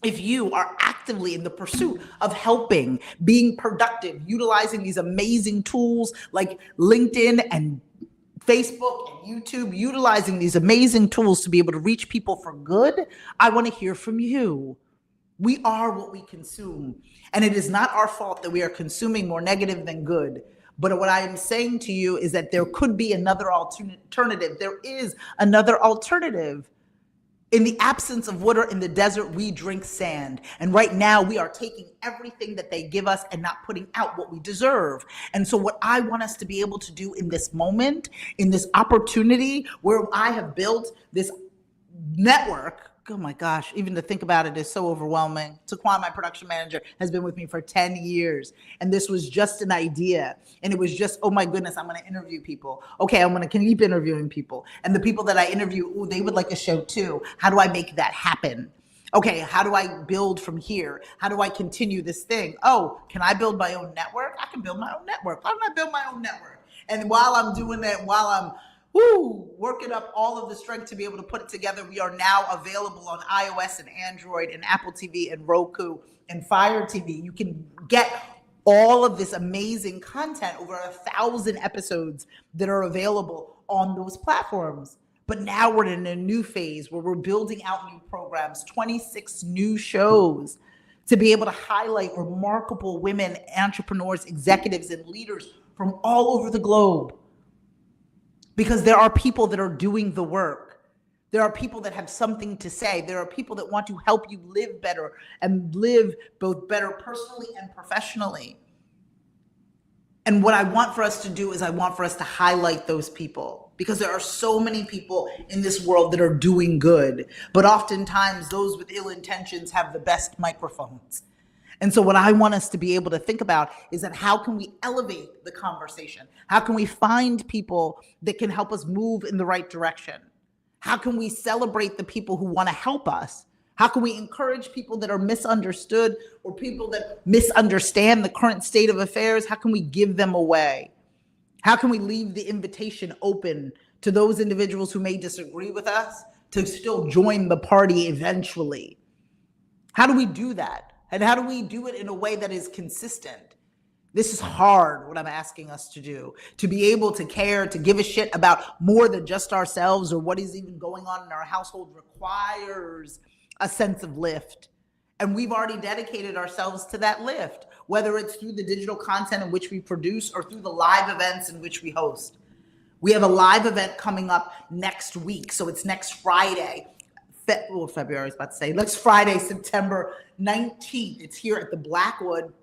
If you are actively in the pursuit of helping, being productive, utilizing these amazing tools like LinkedIn and Facebook and YouTube, utilizing these amazing tools to be able to reach people for good, I want to hear from you. We are what we consume. And it is not our fault that we are consuming more negative than good. But what I am saying to you is that there could be another alternative. There is another alternative. In the absence of water in the desert, we drink sand. And right now we are taking everything that they give us and not putting out what we deserve. And so what I want us to be able to do in this moment, in this opportunity where I have built this network, oh my gosh, even to think about it is so overwhelming. Taquan, my production manager, has been with me for 10 years. And this was just an idea. And it was just, oh my goodness, I'm going to interview people. Okay, I'm going to keep interviewing people. And the people that I interview, ooh, they would like a show too. How do I make that happen? Okay, how do I build from here? How do I continue this thing? Oh, can I build my own network? I can build my own network. Why don't I build my own network? And while I'm doing that, while I'm working up all of the strength to be able to put it together, we are now available on iOS and Android and Apple TV and Roku and Fire TV. You can get all of this amazing content, over 1,000 episodes that are available on those platforms. But now we're in a new phase where we're building out new programs, 26 new shows to be able to highlight remarkable women, entrepreneurs, executives, and leaders from all over the globe. Because there are people that are doing the work. There are people that have something to say. There are people that want to help you live better and live both better personally and professionally. And what I want for us to do is I want for us to highlight those people, because there are so many people in this world that are doing good. But oftentimes those with ill intentions have the best microphones. And so what I want us to be able to think about is that how can we elevate the conversation? How can we find people that can help us move in the right direction? How can we celebrate the people who want to help us? How can we encourage people that are misunderstood or people that misunderstand the current state of affairs? How can we give them away? How can we leave the invitation open to those individuals who may disagree with us to still join the party eventually? How do we do that? And how do we do it in a way that is consistent? This is hard, what I'm asking us to do, to be able to care, to give a shit about more than just ourselves or what is even going on in our household requires a sense of lift. And we've already dedicated ourselves to that lift, whether it's through the digital content in which we produce or through the live events in which we host. We have a live event coming up next week. So it's next Friday. February, I was about to say, next Friday, September 19th. It's here at the Blackwood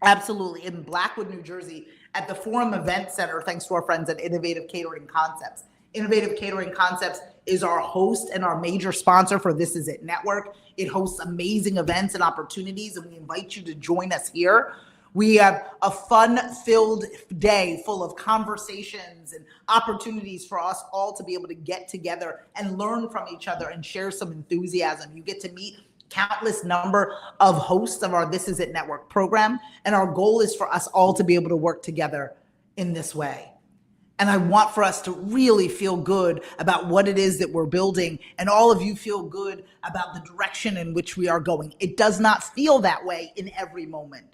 Absolutely. In Blackwood, New Jersey, at the Forum Event Center, thanks to our friends at Innovative Catering Concepts. Innovative Catering Concepts is our host and our major sponsor for This Is It Network. It hosts amazing events and opportunities, and we invite you to join us here. We have a fun-filled day full of conversations and opportunities for us all to be able to get together and learn from each other and share some enthusiasm. You get to meet countless number of hosts of our This Is It Network program, and our goal is for us all to be able to work together in this way. And I want for us to really feel good about what it is that we're building, and all of you feel good about the direction in which we are going. It does not feel that way in every moment.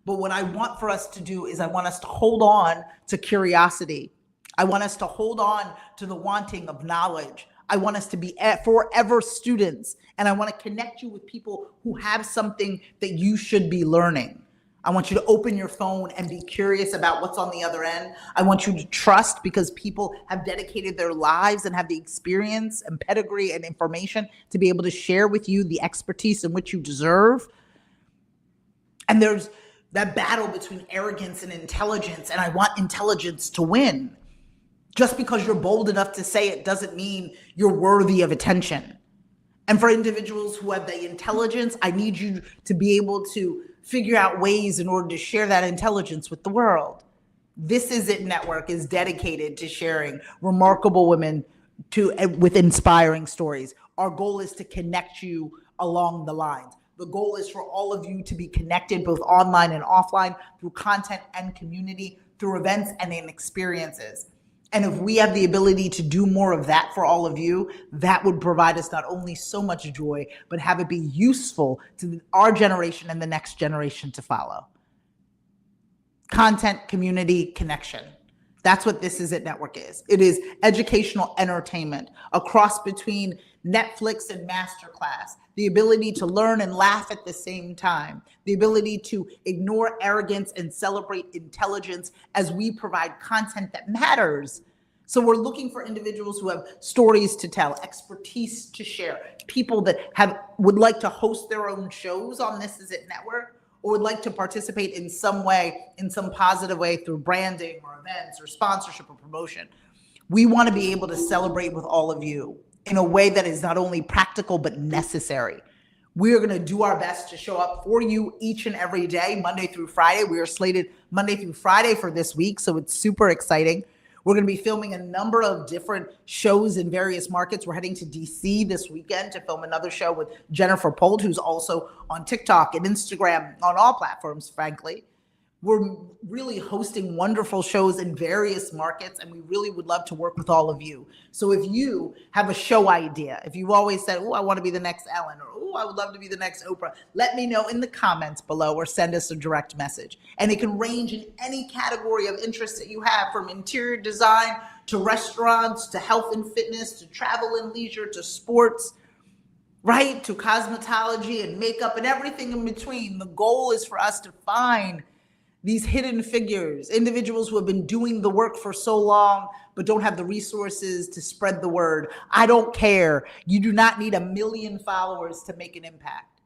But what I want for us to do is I want us to hold on to curiosity. I want us to hold on to the wanting of knowledge. I want us to be forever students, and I want to connect you with people who have something that you should be learning. I want you to open your phone and be curious about what's on the other end. I want you to trust, because people have dedicated their lives and have the experience and pedigree and information to be able to share with you the expertise in which you deserve. And there's that battle between arrogance and intelligence, and I want intelligence to win. Just because you're bold enough to say it doesn't mean you're worthy of attention. And for individuals who have the intelligence, I need you to be able to figure out ways in order to share that intelligence with the world. This Is It Network is dedicated to sharing remarkable women with inspiring stories. Our goal is to connect you along the lines. The goal is for all of you to be connected both online and offline through content and community, through events and in experiences. And if we have the ability to do more of that for all of you, that would provide us not only so much joy, but have it be useful to our generation and the next generation to follow. Content, community, connection. That's what This Is It Network is. It is educational entertainment, a cross between Netflix and masterclass, the ability to learn and laugh at the same time, the ability to ignore arrogance and celebrate intelligence as we provide content that matters. So we're looking for individuals who have stories to tell, expertise to share, people that would like to host their own shows on This Is It Network, or would like to participate in some way, in some positive way through branding or events or sponsorship or promotion. We want to be able to celebrate with all of you in a way that is not only practical, but necessary. We are going to do our best to show up for you each and every day, Monday through Friday. We are slated Monday through Friday for this week, so it's super exciting. We're going to be filming a number of different shows in various markets. We're heading to DC this weekend to film another show with Jennifer Pold, who's also on TikTok and Instagram, on all platforms, frankly. We're really hosting wonderful shows in various markets, and we really would love to work with all of you. So if you have a show idea, if you've always said, oh, I want to be the next Ellen, or oh, I would love to be the next Oprah, let me know in the comments below or send us a direct message. And it can range in any category of interest that you have, from interior design to restaurants to health and fitness to travel and leisure to sports, right? To cosmetology and makeup and everything in between. The goal is for us to find these hidden figures, individuals who have been doing the work for so long, but don't have the resources to spread the word. I don't care. You do not need 1 million followers to make an impact.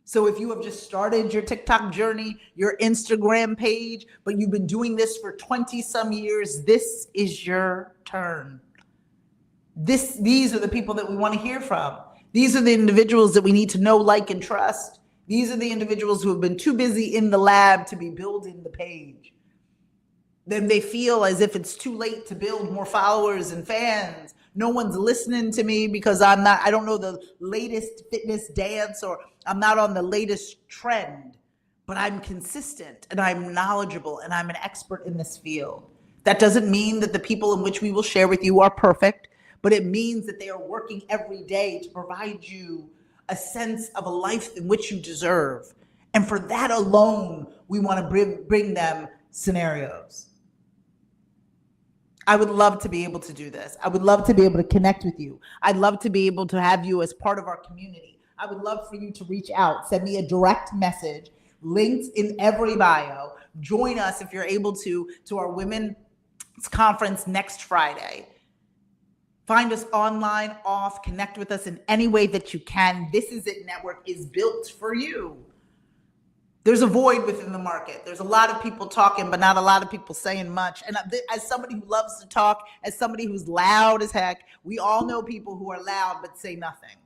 So if you have just started your TikTok journey, your Instagram page, but you've been doing this for 20 some years, this is your turn. These are the people that we want to hear from. These are the individuals that we need to know, like, and trust. These are the individuals who have been too busy in the lab to be building the page. Then they feel as if it's too late to build more followers and fans. No one's listening to me because I don't know the latest fitness dance, or I'm not on the latest trend, but I'm consistent and I'm knowledgeable and I'm an expert in this field. That doesn't mean that the people in which we will share with you are perfect, but it means that they are working every day to provide you a sense of a life in which you deserve. And for that alone, we want to bring them scenarios. I would love to be able to do this. I would love to be able to connect with you. I'd love to be able to have you as part of our community. I would love for you to reach out, send me a direct message, linked in every bio. Join us if you're able to our women's conference next Friday. Find us online, off, connect with us in any way that you can. This Is It Network is built for you. There's a void within the market. There's a lot of people talking, but not a lot of people saying much. And as somebody who loves to talk, as somebody who's loud as heck, we all know people who are loud but say nothing.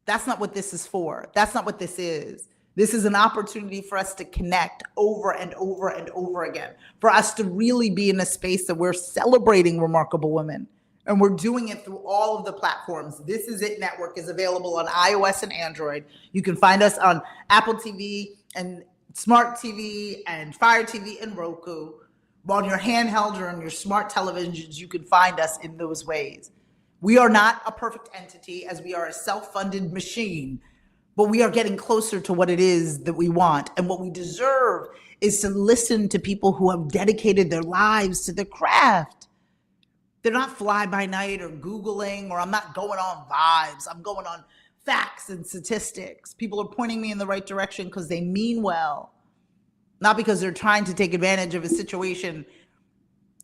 That's not what this is for. That's not what this is. This is an opportunity for us to connect over and over and over again, for us to really be in a space that we're celebrating remarkable women. And we're doing it through all of the platforms. This Is It Network is available on iOS and Android. You can find us on Apple TV and Smart TV and Fire TV and Roku. On your handheld or on your smart televisions, you can find us in those ways. We are not a perfect entity, as we are a self-funded machine, but we are getting closer to what it is that we want. And what we deserve is to listen to people who have dedicated their lives to the craft. They're not fly by night or Googling, or I'm not going on vibes. I'm going on facts and statistics. People are pointing me in the right direction because they mean well, not because they're trying to take advantage of a situation.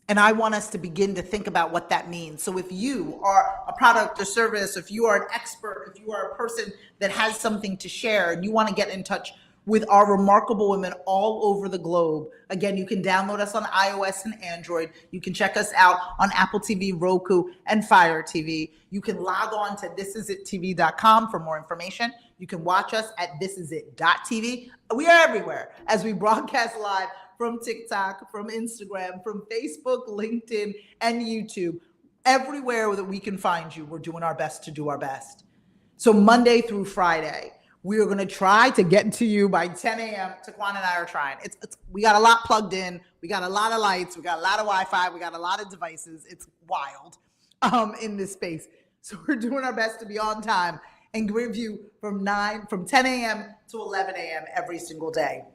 And I want us to begin to think about what that means. So if you are a product or service, if you are an expert, if you are a person that has something to share and you want to get in touch with our remarkable women all over the globe, again, you can download us on iOS and Android. You can check us out on Apple TV, Roku, and Fire TV. You can log on to thisisItTV.com for more information. You can watch us at thisisit.tv. We are everywhere as we broadcast live from TikTok, from Instagram, from Facebook, LinkedIn, and YouTube. Everywhere that we can find you, we're doing our best to do our best. So Monday through Friday, we are going to try to get to you by 10 a.m. Taquan and I are trying. We got a lot plugged in. We got a lot of lights. We got a lot of Wi-Fi. We got a lot of devices. It's wild in this space. So we're doing our best to be on time and give you from 10 a.m. to 11 a.m. every single day.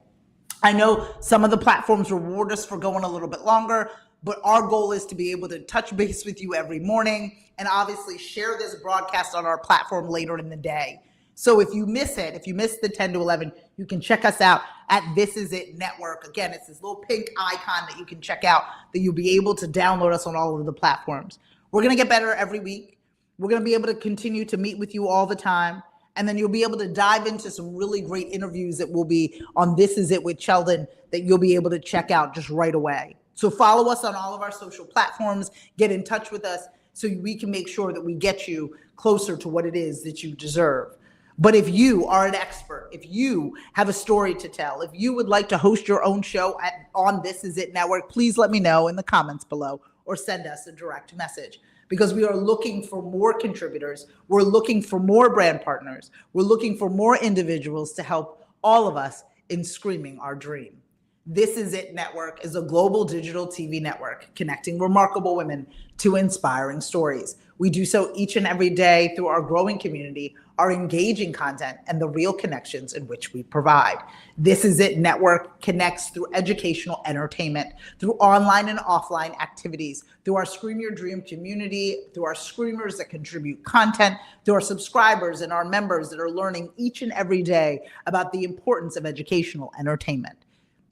I know some of the platforms reward us for going a little bit longer, but our goal is to be able to touch base with you every morning and obviously share this broadcast on our platform later in the day. So if you miss it, if you miss the 10 to 11, you can check us out at This Is It Network. Again, it's this little pink icon that you can check out, that you'll be able to download us on all of the platforms. We're going to get better every week. We're going to be able to continue to meet with you all the time. And then you'll be able to dive into some really great interviews that will be on This Is It with Cheldin that you'll be able to check out just right away. So follow us on all of our social platforms, get in touch with us so we can make sure that we get you closer to what it is that you deserve. But if you are an expert, if you have a story to tell, if you would like to host your own show on This Is It Network, please let me know in the comments below or send us a direct message. Because we are looking for more contributors. We're looking for more brand partners. We're looking for more individuals to help all of us in screaming our dream. This Is It Network is a global digital TV network connecting remarkable women to inspiring stories. We do so each and every day through our growing community, our engaging content, and the real connections in which we provide. This Is It Network connects through educational entertainment, through online and offline activities, through our Scream Your Dream community, through our screamers that contribute content, through our subscribers and our members that are learning each and every day about the importance of educational entertainment.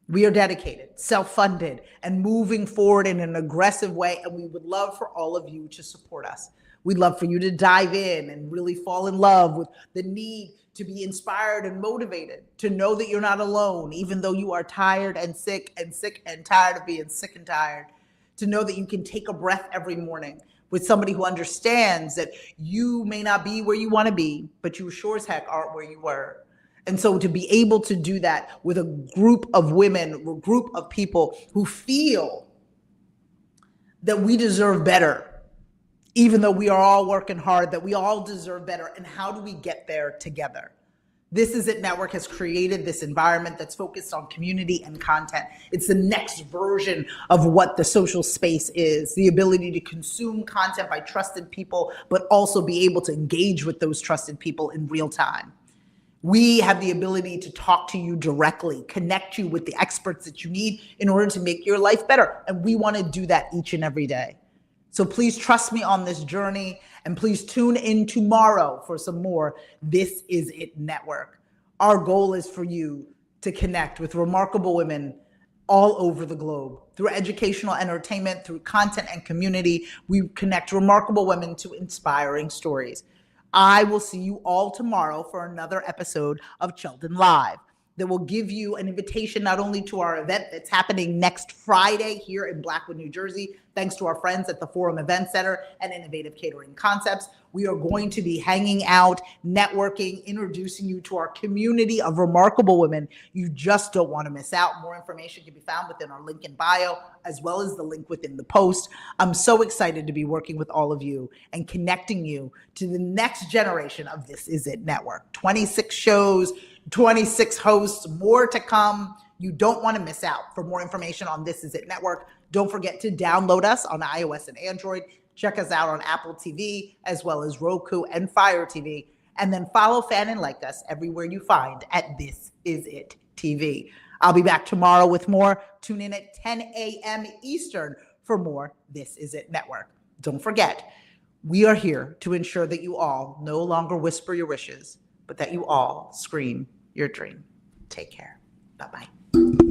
We are dedicated, self-funded, and moving forward in an aggressive way, and we would love for all of you to support us. We'd love for you to dive in and really fall in love with the need to be inspired and motivated, to know that you're not alone, even though you are tired and sick and tired of being sick and tired, to know that you can take a breath every morning with somebody who understands that you may not be where you want to be, but you sure as heck aren't where you were. And so to be able to do that with a group of women, a group of people who feel that we deserve better, even though we are all working hard, that we all deserve better. And how do we get there together? This Is It Network has created this environment that's focused on community and content. It's the next version of what the social space is, the ability to consume content by trusted people, but also be able to engage with those trusted people in real time. We have the ability to talk to you directly, connect you with the experts that you need in order to make your life better. And we want to do that each and every day. So please trust me on this journey, and please tune in tomorrow for some more This Is It Network. Our goal is for you to connect with remarkable women all over the globe. Through educational entertainment, through content and community, we connect remarkable women to inspiring stories. I will see you all tomorrow for another episode of Cheldin Live. that will give you an invitation not only to our event that's happening next Friday here in Blackwood, New Jersey, thanks to our friends at the Forum Event Center and Innovative Catering Concepts. We are going to be hanging out, networking, introducing you to our community of remarkable women. You just don't want to miss out. More information can be found within our link in bio, as well as the link within the post. I'm so excited to be working with all of you and connecting you to the next generation of This Is It Network. 26 shows, 26 hosts, more to come. You don't want to miss out. For more information on This Is It Network, don't forget to download us on iOS and Android. Check us out on Apple TV, as well as Roku and Fire TV. And then follow, fan, and like us everywhere you find at This Is It TV. I'll be back tomorrow with more. Tune in at 10 a.m. Eastern for more This Is It Network. Don't forget, we are here to ensure that you all no longer whisper your wishes, but that you all scream your dream. Take care. Bye-bye.